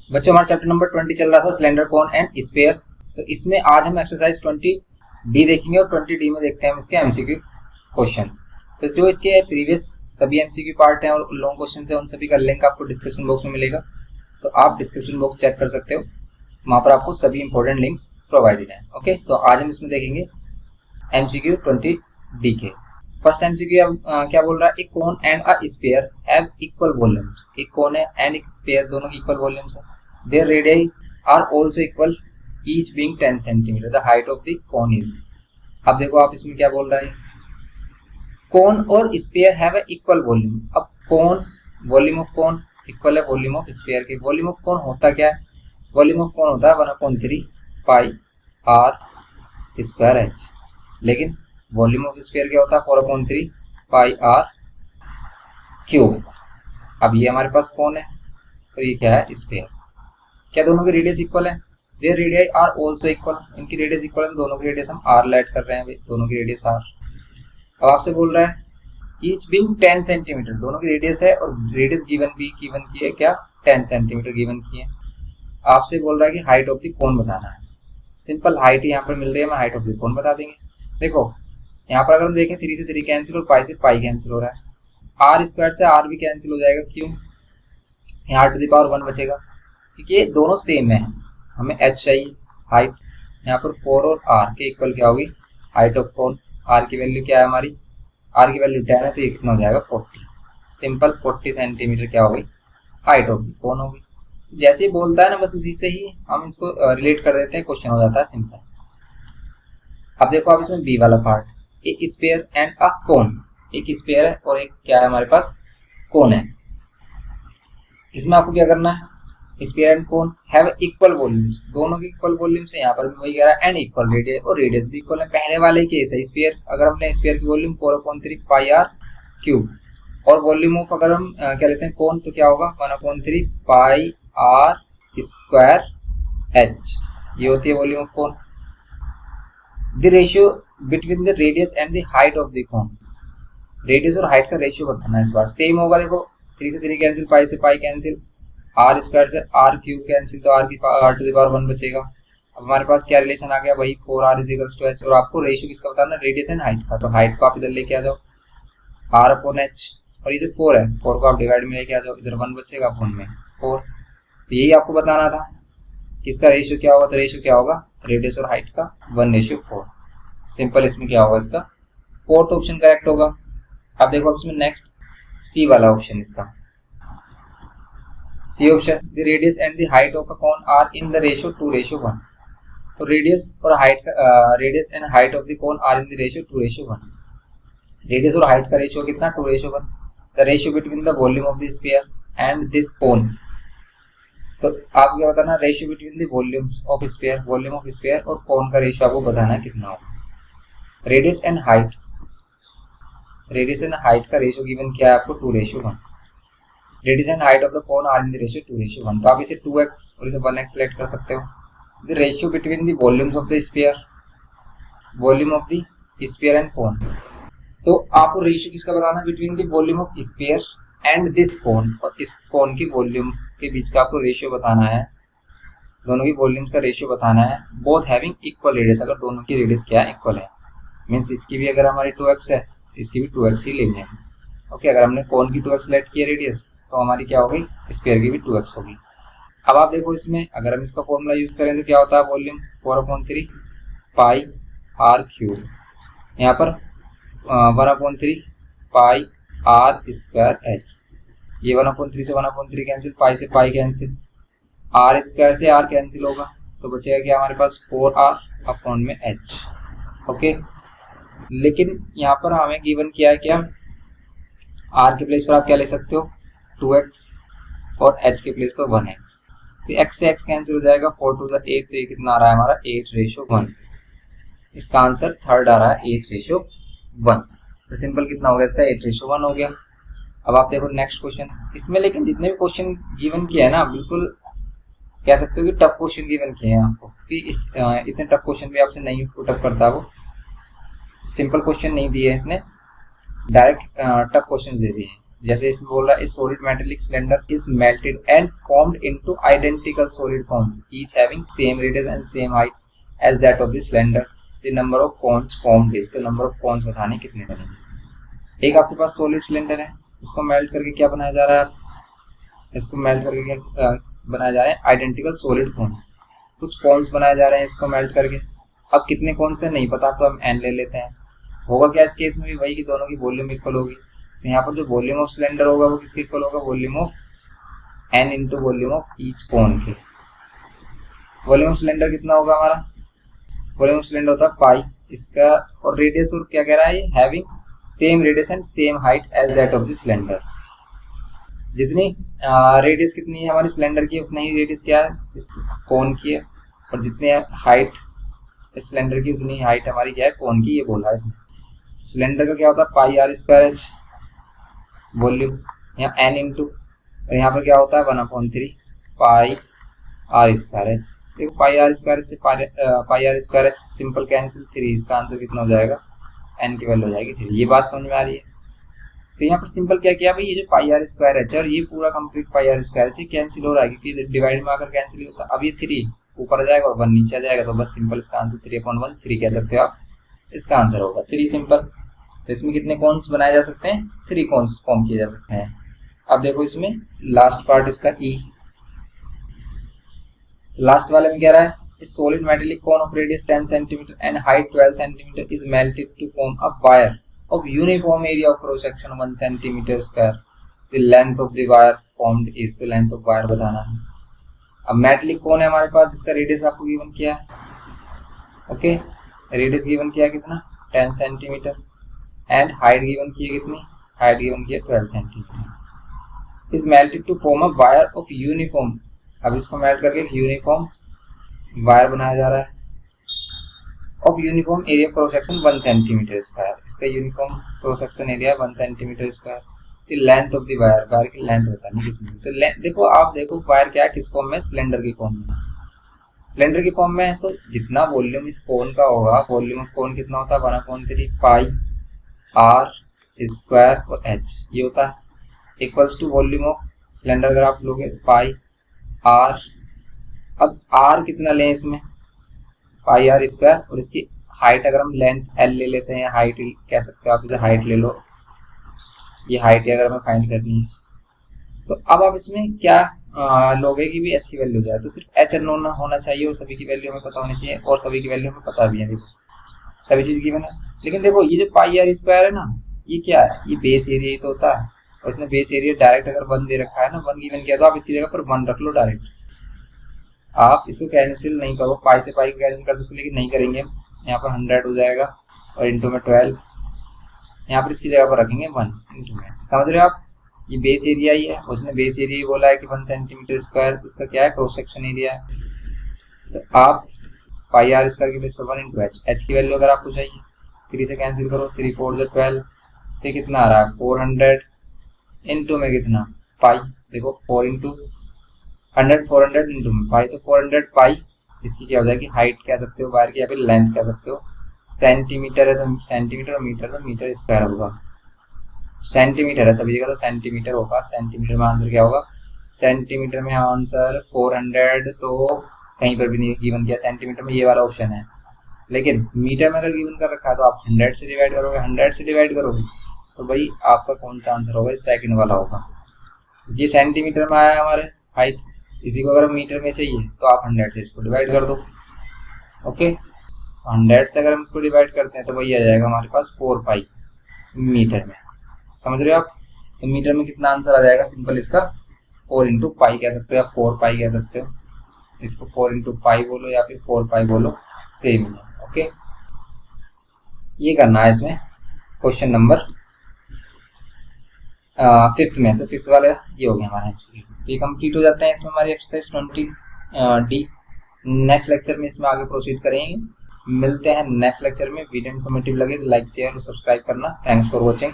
बच्चों हमारा chapter number 20 चल रहा था सिलेंडर कोन एंड स्फीयर। तो इसमें आज हम एक्सरसाइज 20D देखेंगे और 20D में देखते हैं हम इसके एमसीक्यू क्वेश्चंस। तो जो इसके प्रीवियस सभी एमसीक्यू पार्ट हैं और लॉन्ग क्वेश्चन है उन सभी का लिंक आपको डिस्क्रिप्शन बॉक्स में मिलेगा, तो आप डिस्क्रिप्शन बॉक्स चेक कर सकते हो, वहां पर आपको सभी इंपॉर्टेंट लिंक्स प्रोवाइडेड हैं। ओके, तो आज हम इसमें देखेंगे एमसीक्यू 20D के। फर्स्ट एमसीक्यू क्या बोल रहा है, एक cone and a sphere have equal volumes. एक कोन है एंड एक स्फीयर, दोनों की इक्वल वॉल्यूम्स है। Their radii are also equal, each being 10 centimetre. The height of the cone is. अब देखो आप इसमें क्या बोल रहा है, कोन और sphere have a equal volume. अब कोन, वॉल्यूम ऑफ कोन इक्वल है वॉल्यूम ऑफ स्फीयर के। वॉल्यूम ऑफ कोन होता क्या है, वॉल्यूम ऑफ कोन होता है 1/3 पाई आर स्क्वायर एच। लेकिन वॉल्यूम ऑफ स्फीयर क्या होता है 4/3 पाई आर क्यूब। अब ये हमारे पास कोन है तो ये क्या है स्फीयर। क्या दोनों की रेडियस इक्वल है, their radii are also equal. इनकी रेडियस इक्वल है तो दोनों की रेडियस हम आर लेट कर रहे हैं, दोनों की रेडियस आर। अब आपसे बोल रहा है ईच बीइंग 10 सेंटीमीटर, दोनों की रेडियस है और रेडियस गिवन की है क्या 10 सेंटीमीटर गिवन की है। आपसे बोल रहा है कि हाइट ऑफ द कोन बताना है। सिंपल हाइट यहाँ पर मिल रही है, हम हाइट ऑफ द कोन बता देंगे। देखो यहाँ पर अगर हम देखें 3 से 3 कैंसिल और पाई से पाई कैंसिल हो रहा है, आर स्क्वायर से आर भी कैंसिल हो जाएगा। क्यों, यहाँ टू द पावर 1 बचेगा क्योंकि ये दोनों सेम है। हमें एच चाहिए हाइट, यहाँ पर 4 और आर के इक्वल क्या होगी हाइट ऑफ कोन। आर की वैल्यू क्या है हमारी, आर की वैल्यू 10 है तो ये कितना हो जाएगा 40। सिंपल 40 सेंटीमीटर क्या होगी हाइट ऑफ द कोन होगी। जैसे ही बोलता है ना बस उसी से ही हम इसको रिलेट कर देते हैं, क्वेश्चन हो जाता है सिंपल। अब देखो आप इसमें बी वाला पार्ट, एक स्फीयर एंड अ कोन। एक स्फीयर है और एक क्या है हमारे पास कोन है। इसमें आपको क्या करना है, sphere and cone have equal volumes, दोनों की इक्वल वॉल्यूम्स है। यहाँ पर भी वही कह रहा है एंड इक्वल रेडियस, और रेडियस भी इक्वल है। पहले वाले केस है स्फीयर, अगर हमने स्फीयर की वॉल्यूम 4/3 पाई आर क्यूब और वॉल्यूम ऑफ अगर हम क्या लेते हैं कोन तो क्या होगा 1/3 पाई आर स्क्वायर एच। ये होती है volume of cone. The ratio between the radius and the height of the cone, radius और हाइट का रेशियो बताना है। इस बार सेम होगा, देखो 3 से 3 कैंसिल, पाई से पाई कैंसिल, आर स्क्वायर से आर क्यूब कैंसिल, तो आर टू द पावर 1 बचेगा। अब हमारे पास क्या रिलेशन आ गया, वही 4r = h। और आपको रेशियो किसका बताना है, रेडियस एंड हाइट का। तो हाइट को आप इधर लेके आ जाओ r/h, और ये जो 4 है 4 को आप डिवाइड में लेके आ जाओ, इधर 1 बचेगा 1 में 4। तो यही आपको बताना था कि इसका रेशियो क्या होगा। तो रेशियो क्या होगा रेडियस और हाइट का 1:4। सिंपल, इसमें क्या होगा इसका 4th ऑप्शन करेक्ट होगा। अब देखो इसमें नेक्स्ट सी वाला ऑप्शन, इसका C option, the radius and the height of a cone are in the ratio 2:1। तो रेडियस और हाइट का radius and height of the cone are in the ratio 2:1। Radius और हाइट का रेशियो कितना 2:1। The ratio between the volume of the sphere and this cone. तो आप क्या बताना, ratio between the volumes of sphere, volume of sphere और cone का ratio आपको बताना है कितना होगा। Radius and height, radius and height का रेशियो गिवन क्या है आपको 2:1। Radius and height of the cone are in the ratio 2:1। तो आप इसे 2x और इसे 1x सेलेक्ट कर सकते हो। The ratio between the volumes of the sphere, volume of the sphere and cone. तो आपको रेशियो किसका बताना है, between the volume of sphere and this cone, और इस कोन की वॉल्यूम के बीच का आपको रेशियो बताना है। दोनों की वॉल्यूम्स का रेशियो बताना है। बोथ हैविंग इक्वल रेडियस, अगर दोनों की रेडियस क्या है इक्वल है, मीन्स इसकी भी अगर हमारी 2x है इसकी भी 2x ही लेंगे। ओके, अगर हमने कोन की 2x सेलेक्ट की है रेडियस तो हमारी क्या होगी स्फीयर की भी 2x होगी। अब आप देखो इसमें अगर हम इसका फॉर्मूला यूज करें तो क्या होता है, वॉल्यूम 4/3 पाई आर क्यूब, यहाँ पर 1/3 पाई आर स्क्वायर एच। ये 1/3 से 1/3 कैंसिल, पाई से पाई कैंसिल, आर स्क्वायर से आर कैंसिल होगा तो बचेगा क्या हमारे पास 4r/h। ओके, लेकिन यहाँ पर हमें गिवन किया है क्या, r के प्लेस पर आप क्या ले सकते हो 2x और h के प्लेस पर 1x। तो x से x कैंसिल हो जाएगा, 4 to the 8, तो ये कितना आ रहा है हमारा 8:1। इसका आंसर थर्ड आ रहा है 8:1। तो सिंपल कितना हो गया इसका 8:1 हो गया। अब आप देखो नेक्स्ट क्वेश्चन, इसमें लेकिन जितने भी क्वेश्चन गिवन किया है ना, बिल्कुल कह सकते हो कि टफ क्वेश्चन गिवन किए हैं आपको, क्योंकि इतने टफ क्वेश्चन भी आपसे नहीं पुटअप करता, वो सिंपल क्वेश्चन नहीं दिए इसने, डायरेक्ट टफ क्वेश्चन दे दिए हैं। जैसे इसमें बोल रहा है solid metallic cylinder is melted and formed into identical solid cones each having same radius and same height as that of the cylinder, the number of cones formed is, तो number of cones बताने कितने बनेंगे। एक आपके पास solid cylinder है, इसको melt करके क्या बनाया जा रहा है, इसको मेल्ट करके क्या बनाया जा रहा है, आइडेंटिकल सॉलिड कोन्स, कुछ कोन्स बनाए जा रहे हैं इसको मेल्ट करके। अब कितने कोन्स है नहीं पता, तो हम एन ले लेते हैं। होगा क्या इस केस में भी वही कि दोनों की वॉल्यूम इक्वल होगी, तो यहाँ पर जो वॉल्यूम ऑफ सिलेंडर होगा वो किसके इक्वल होगा, volume of n into volume of each cone के। वॉल्यूम ऑफ सिलेंडर कितना होगा हमारा, वॉल्यूम ऑफ सिलेंडर होता है पाई इसका, और रेडियस और क्या कह रहा है, having same radius and same height as that of the cylinder. जितनी रेडियस कितनी है हमारी सिलेंडर की, उतनी ही रेडियस क्या है इस कोन की है, और जितनी हाइट इस सिलेंडर की उतनी हाइट हमारी क्या है कोन की, ये बोला है इसने। सिलेंडर का क्या होता है पाई आर स्क्वायर एच वॉल्यूम, यहाँ एन इंटू, और यहाँ पर क्या होता है 1/3 पाई आर स्क्वायर एच। देखो पाई आर स्क्वायर से pi r square h simple cancel, 3, इसका आंसर कितना हो जाएगा, एन की वैल्यू हो जाएगी 3। ये बात समझ में आ रही है। तो यहाँ पर सिंपल क्या किया भाई, ये जो पाई आर स्क्वायर एच और ये पूरा complete pi r square h cancel हो रहा है, क्योंकि डिवाइड में आकर कैंसिल होता है। अब ये 3 ऊपर आ जाएगा और 1 नीचे आ जाएगा, तो बस सिंपल इसका आंसर 3/1 3 कह सकते हो आप, इसका आंसर होगा 3 सिंपल। तो इसमें कितने कॉन्स बनाए जा सकते हैं, 3 कॉन्स फॉर्म किए जा सकते हैं। अब देखो इसमें लास्ट पार्ट इसका ई, लास्ट वाले में कह रहा है solid metallic cone of radius 10 centimetre and height 12 centimetre is melted to form a wire of uniform area of cross section 1 centimeter square, the length of the wire formed is, the length of wire बताना है। अब metallic कौन है हमारे पास, जिसका radius आपको given किया है, ओके रेडियस गिवन किया कितना 10 सेंटीमीटर एंड हाइट गिवन की है कितनी, हाइट गिवन की है 12 centimetre, is melted to form a wire of uniform. अब इसको मेल्ट करके यूनिफॉर्म वायर बनाया जा रहा है of uniform area cross section 1 centimetre square, इसका uniform cross section area 1 centimetre square. The length of the wire, wire की length बतानी कितनी, तो देखो आप देखो वायर क्या है किस फॉर्म में, सिलेंडर की फॉर्म में, सिलेंडर की फॉर्म में है, तो जितना वॉल्यूम इस कोन का होगा, वॉल्यूम ऑफ कोन कितना होता है 1/3 पाई आर स्क्वायर और एच, ये होता है equals to volume of cylinder अगर आप लोगे पाई आर। अब आर कितना लें इसमें, पाई आर स्क्वायर, और इसकी हाइट अगर हम लेंथ एल ले लेते हैं, हाइट कह सकते हो आप, इसे हाइट ले लो, ये हाइट अगर हमें फाइंड करनी है, तो अब आप इसमें क्या लोगे कि भी अच्छी वैल्यू जाए, तो सिर्फ एच अननोन होना चाहिए और सभी की वैल्यू हमें पता होनी चाहिए, और सभी की वैल्यू हमें पता भी है, देखो सभी चीज़ गिवन है। लेकिन देखो ये जो पाई आर स्क्वायर है ना, ये क्या है, ये बेस एरिया ही तो होता है, और इसने बेस एरिया डायरेक्ट अगर 1 दे रखा है ना, 1 गिवन किया, तो आप इसकी जगह पर 1 रख लो डायरेक्ट, आप इसको कैंसिल नहीं करो, पाई से पाई को कैंसिल कर सकते, लेकिन नहीं करेंगे। यहाँ पर 100 हो जाएगा और इंटू में 12, यहाँ पर इसकी जगह पर रखेंगे 1 इंटू में, समझ रहे हो आप, ये बेस एरिया ही है, उसने बेस एरिया ही बोला है कि 1 सेंटीमीटर स्क्वायर इसका क्या है, क्रॉस सेक्शन एरिया है। तो आप पाई आर स्क्वायर के बेस पर 1 इंटू एच, एच की वैल्यू अगर आपको चाहिए 3 से कैंसिल करो, 3 4 से 12, तो कितना आ रहा है 400 इंटू में कितना पाई, देखो 4 इंटू 100 400 इंटू में पाई, तो 400 पाई, इसकी क्या हो जाएगी हाइट कह सकते हो वायर की, या फिर लेंथ कह सकते हो। सेंटीमीटर है तो सेंटीमीटर, और मीटर तो मीटर स्क्वायर होगा, सेंटीमीटर है सभी जगह तो सेंटीमीटर होगा, सेंटीमीटर में आंसर क्या होगा, सेंटीमीटर में आंसर 400 तो कहीं पर भी नहीं गिवन किया, सेंटीमीटर में ये वाला ऑप्शन है, लेकिन मीटर में अगर गिवन कर रखा है तो आप 100 से डिवाइड करोगे, 100 से डिवाइड करोगे तो भाई आपका कौन सा आंसर होगा, सेकंड वाला होगा। ये सेंटीमीटर में आया हमारे हाइट, इसी को अगर मीटर में चाहिए तो आप 100 से इसको डिवाइड कर दो, ओके 100 से अगर हम इसको डिवाइड करते हैं तो वही आ जाएगा हमारे पास 4 पाई मीटर में, समझ रहे हो आप। तो मीटर में कितना आंसर आ जाएगा, सिंपल इसका 4 इंटू पाई कह सकते हो, 4 पाई कह सकते हो, इसको 4 इंटू पाई बोलो या फिर 4 पाई बोलो, सेम है, ओके। ये करना है इसमें क्वेश्चन नंबर 5th में, तो 5th वाले ये हो गया हमारा एमसीक्यू, ये कंप्लीट हो जाते हैं इसमें हमारी एक्सरसाइज 20 डी। नेक्स्ट लेक्चर में इसमें आगे प्रोसीड करेंगे, मिलते हैं नेक्स्ट लेक्चर में। वीडियो इन्फॉर्मेटिव लगे तो लाइक शेयर और सब्सक्राइब करना। Thanks for watching.